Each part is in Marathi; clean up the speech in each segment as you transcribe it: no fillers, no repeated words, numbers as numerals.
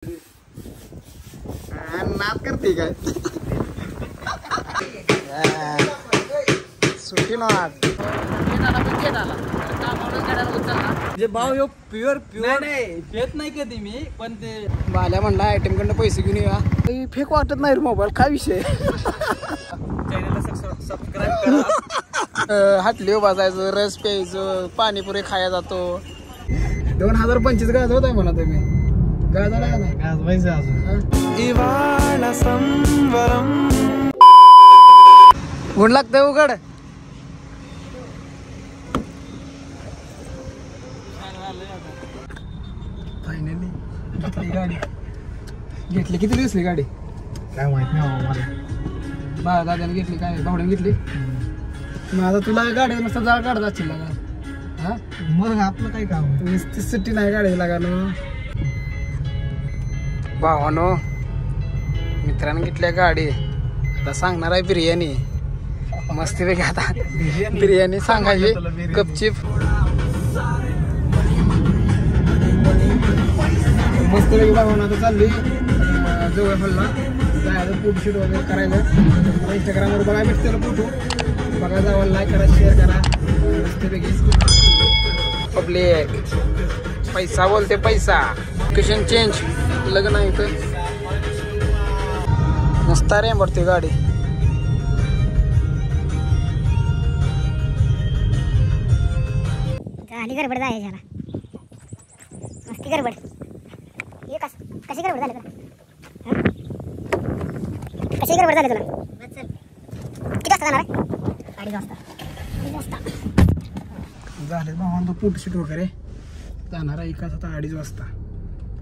नाद करते काय सुट्टी नाद जे भाव यो प्युअर नाही पेत नाही कधी मी पण ते बाल्या म्हणला आयटम कडनं पैसे घेऊन या फेक वाटत नाही रे मोबाईल काय विषय चॅनलला सबस्क्राईब करा. हाटली बसायचं रस प्यायचं पाणीपुरी खाया जातो 2025 गाज होत आहे म्हणा तुम्ही गाज आला नाही गाजवायचं अजून ऊन लागतंय उघड फायनली घेतली गाडी घेतली किती दिवसली गाडी काय माहित नाही मला बाळा दादाने घेतली काय भावड्याने घेतली मग आता तुला गाडी नसता जाळ काढत असतील लागा हा मग आपलं काय काम आहे? सुट्टी नाही गाडी लागा ना भावानो मित्रांनी घेतल्या गाडी आता सांगणार आहे बिर्याणी मस्तपैकी आता बिर्याणी सांगायची गपचीप मस्तपैकी भावानो आता चालली जवळ फलला जायचं फोटोशूट वगैरे करायचं इंस्टाग्रामवर बघायला भेटतं त्याला फोटो बघा जावं लाईक करा शेअर करा मस्तपैकी पब्लिक पैसा बोलते पैसा लोकेशन चेंज लग्न आहे इथं मस्त रे पडते गाडी झाली गडबड जायची ह्याला मस्ती गडबड हे कशी गडबड झाली तुला कशी गडबड झाली तुला किती वाजता जाणार आहे 2:30 वाजता 2:30 वाजता झाले भावांना फोटोशूट वगैरे जाणार आहे एकाच आता 2:30 वाजता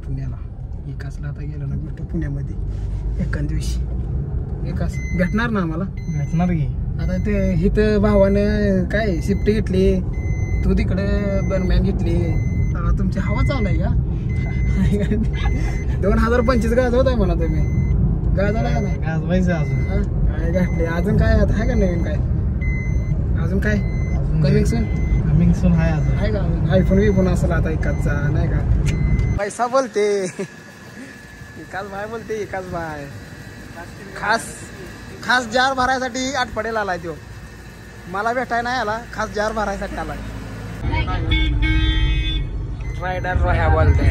पुण्याला एकाचला आता गेलो ना भेटतो पुण्यामध्ये एकाच दिवशी एकाच भेटणार ना आम्हाला भेटणार की आता ते इथं भावानं काय शिफ्ट घेतली तू तिकडे बर्मॅन घेतली आता तुमची हवा चालू आहे का 2025 गाज होत आहे म्हणा तुम्ही गाज आला का नाही गाजवायचं अजून काय घातले अजून काय आता आहे का नवीन काय अजून काय कमिंग सून आहे अजून आहे का आयफोन बिफोन असेल आता एकाचचा नाही का पैसा बोलते एकाच भाई बोलते एकाच भाई खास जार भरायसाठी आठपडेला आलाय तो मला भेटाय नाही आला खास जार भरायसाठी आलाय रायडर रहा बोलते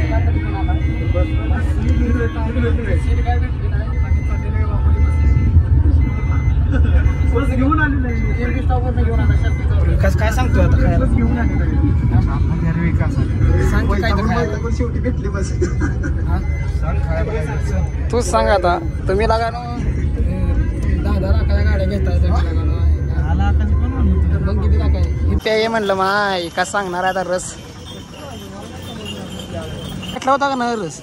विकास काय सांगतो आता काय सांग काय शेवटी भेटली बस तूच सांग आता तुम्ही लागा ना 10 लाखाच्या गाड्या घेताय मग किती लाख आहे ते म्हणलं माय का सांगणार आता रस घेतला होता का ना रस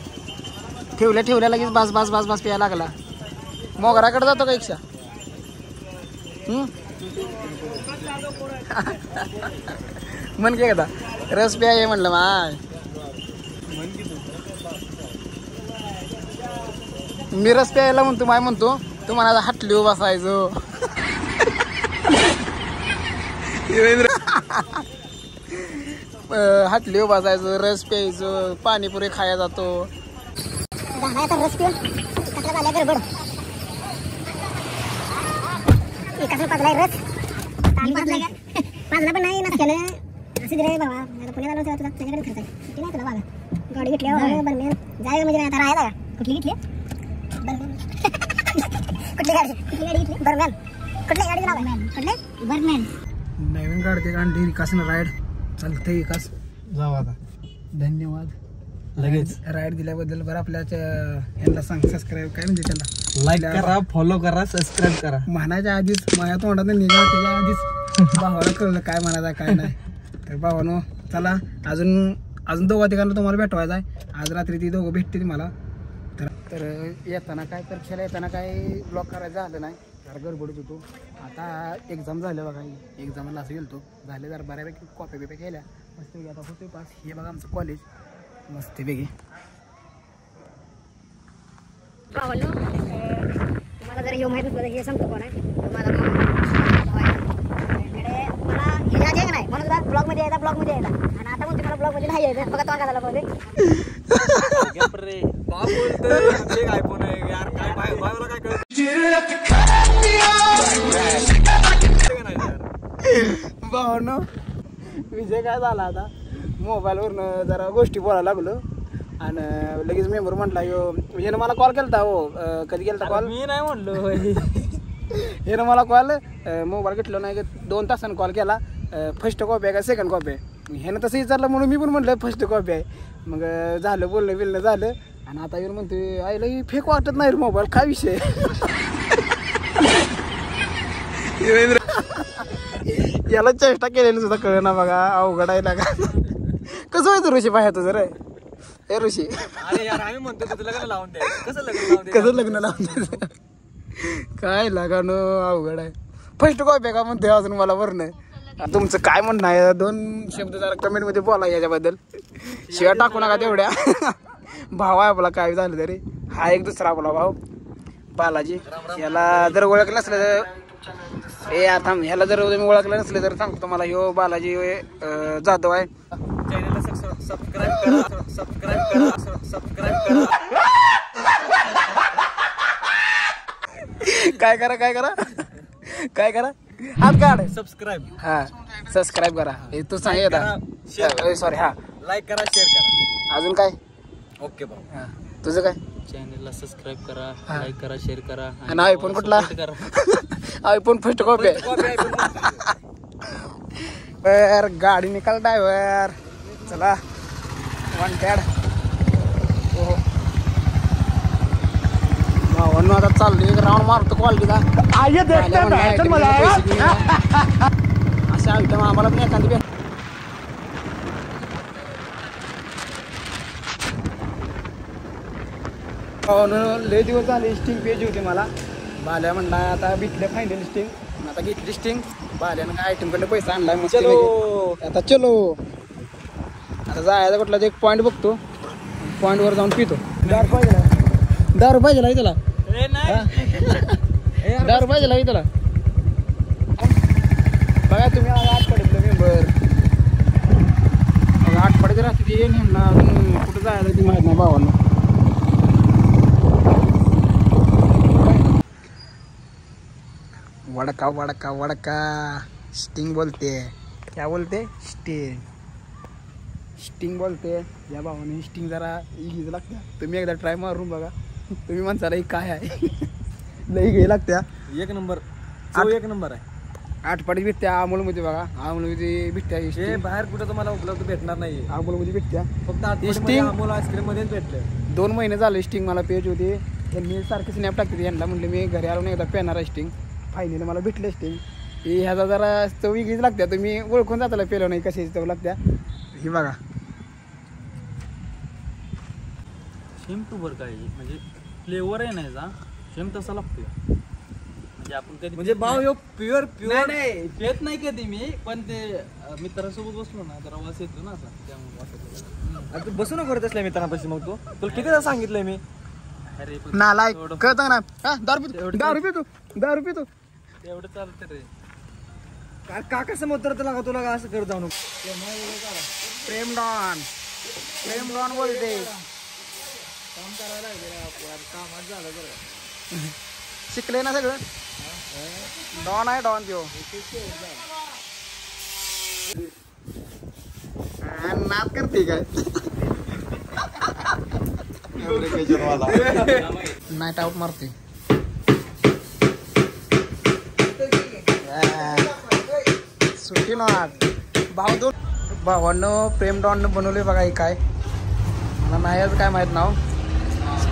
ठेवल्या लगेच बास बास बास बास प्यायला लागला मोगराकडे जातो का इच्छा मन के का रस प्याय म्हणलं माय मी रस प्यायला म्हणतो माय म्हणतो तुम्हाला हाटली बसायचो हाटली बसायचो रस प्यायचो पाणीपुरी खाया जातो रस पिऊन कसला झाल्या गडबड एकाच पाजलाय रस पाजला पण नाही नस केलं असं रे बाबा आता पुण्याला आलो तुला त्याच्याकडे खर्च आहे किती नाही तुला बाबा गाडी घेतल्यावर बरमेन जाय म्हणजे आता राहायला का कुठली घेतली बरमेन कुठली गाडी घेतली बरमेन कुठल्या गाडीचं नाव आहे कुठले बरमेन नवीन गाडी आणली विकासनं राईड चालते विकास जाऊ आता धन्यवाद लगेच राईड दिल्याबद्दल बरं आपल्या यांना सांग सबस्क्राईब काय म्हणजे त्याला लाईक करा फॉलो करा सबस्क्राईब करा म्हणायच्या आधीच माझ्या तोंडात निघा त्याच्या आधीच भावाला कळलं काय म्हणायचं काय नाही तर भावानो चला अजून दोघा ठिकाणी तुम्हाला भेटवायचं आहे आज रात्री ती दोघं भेटतील मला तर येताना काय परीक्षेला येताना काय ब्लॉक करायचं झालं नाही जरा गडबडीत होतो आता एक्झाम झालं बघा एक्झामला असं गेलो झाले जरा बऱ्यापैकी कॉपी बिपी केल्या मस्तपैकी आता होते पास हे बघा आमचं कॉलेज मस्तपैकी तुम्हाला जर येऊ माहीत नसलं हे सांगतो कोण आहे तुम्हाला मला हे आहे का नाही म्हणून ब्लॉगमध्ये यायचा आणि आता म्हणते मला ब्लॉगमध्ये नाही यायचं बघा तो का झाला बापरे बाप बोलतोय आयफोन आहे यार काय बायला काय कळत भावांनो विजय काय झाला आता मोबाईलवरनं जरा गोष्टी बोलायला लागलो आणि लगेच मेंबर म्हटला यो विजयनं मला कॉल केलता हो कधी केलता कॉल मी नाही म्हणलो हे ना मला कॉल मोबाईल घेतलं नाही 2 तासानं कॉल केला फर्स्ट कॉपी आहे का सेकंड कॉपी आहे ह्यानं तसं विचारलं म्हणून मी पण म्हटलं फर्स्ट कॉपी आहे मग झालं बोलणं झालं आणि आता येऊन म्हणतोय आईला फेक वाटत नाही रे मोबाईल काय विषय याला चेष्टा केलेली सुद्धा कळ ना बघा अवघड आहे ना का कसं व्हायचं ऋषी पाह्या तुझं रे हे ऋषी अरे यार आम्ही म्हणतो तुला लग्न लावून द्या कसं लग्न लावून द्यायचं काय लागा न अवघड आहे फर्स्ट कॉपी का म्हणते अजून मला वरणं तुमचं काय म्हणणं आहे 2 शब्द जरा कमेंट मध्ये बोला याच्याबद्दल शिवाय टाकू नका तेवढ्या भाव आहे आपला काय झालं तरी हा एक दुसरा आपला भाऊ बालाजी याला जर ओळखलं नसलं तर हे आता ह्याला जर तुम्ही ओळखलं नसलं तर सांगतो तुम्हाला ह्यो बालाजी जाधव आहे चॅनलला सबस्क्राईब करा काय करा हात काढ सबस्क्राईब हा सबस्क्राईब करा हे तू सांग सॉरी हा लाईक करा शेअर करा अजून काय ओके भाऊ हा तुझं काय चॅनलला सबस्क्राईब करा लाईक करा शेअर करा आणि आयफोन कुठला आयफोन फर्स्ट कॉपी बर गाडी निकाल ड्रायव्हर चला वॉन्टेड हो भावांनो आता चाललो एक राऊंड मारतो क्वालिटीला अशा आयटम आम्हाला पण एखादी भेट लय दिवस झाले स्टिंग पेज होती मला बाल्या म्हणला आता भेटले फायनल स्टिंग आता घेतली स्टिंग बाल्यानं काय आयटम कडे पैसा आणलाय मग आता चलो आता जायचा कुठला एक पॉईंट बघतो पॉईंट वर जाऊन पितो 10 रुपये गेला त्याला 10 रुपये गेला त्याला बघा तुम्ही 8 पडले मेंबर 8 पडते राहते ते नेमला कुठं जायला ती माहित नाही भावांना वडका स्टिंग बोलते क्या बोलते स्टिंग बोलते या भावाने स्टिंग जरा इजी लागते तुम्ही एकदा ट्राय मारून बघा तुम्ही म्हणसाला काय आहे लई घे लागत्या एक नंबर आहे 8 पाडी भेटत्या अमोलमध्ये बघा अमोलमध्ये भेटत्या हे बाहेर कुठं तुम्हाला उपलब्ध भेटणार नाही अमोलमध्ये भेटत्या फक्त स्टिंग अमोल आईस्क्रीम मध्येच भेटलं 2 महिने झाले स्टिंग मला पेज होती त्यांनी सारखे स्नॅप टाकते यांना म्हटलं मी घरी आलो नाही एकदा पेणार आहे स्टिंग फायनली मला भेटले स्टिंग ह्याचा जरा चव वेगळीच लागत्या तुम्ही ओळखून जाताला पेलो नाही कशाची चव लागत्या ही बघा सेम टू वर काय म्हणजे फ्लेवर आहे नाही जा सेम तसा लागतोय म्हणजे आपण कधी म्हणजे भाव यो प्युअर नाही पेत नाही कधी मी पण ते मित्रासोबत बसलो ना तर वास येतो ना असा त्यामुळे वास येतो तू बसू नको करत असल्या मित्रांपाशी मग तू तुला कितीदा सांगितलंय मी अरे नालाय कळतं ना हा 10 रुपये तू एवढं चालतं रे काका समोर तुला तुला असं करत जाऊ नको प्रेम डॉन बोलते काम करायला कामात झालं बरं शिकले ना सगळं डॉन आहे डॉन त्यो नाद करते काय नाईट आउट मारते सुट्टी नॉट भावांनो प्रेम डॉन बनवले बघा हे काय मला नाही आज काय माहित नाव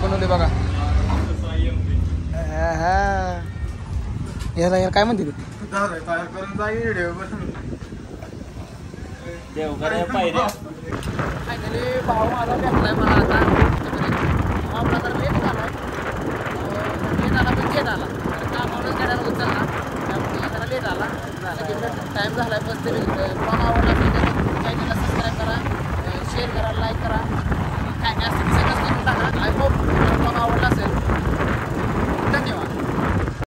बनवले बघा याला काय म्हणते फायनली भाऊ माझा भेटलाय मला आता आपला तर लेट झालाय लेट आला पण लेट आला कामावरच गाड्याला उचलला त्यामुळे जरा लेट आला टाईम झालाय पण तरी ब्लॉग आवडला असेल चॅनलला सबस्क्राईब करा शेअर करा लाईक करा काय काय असतं सगळंच करून टाका आय होप ब्लॉग आवडला असेल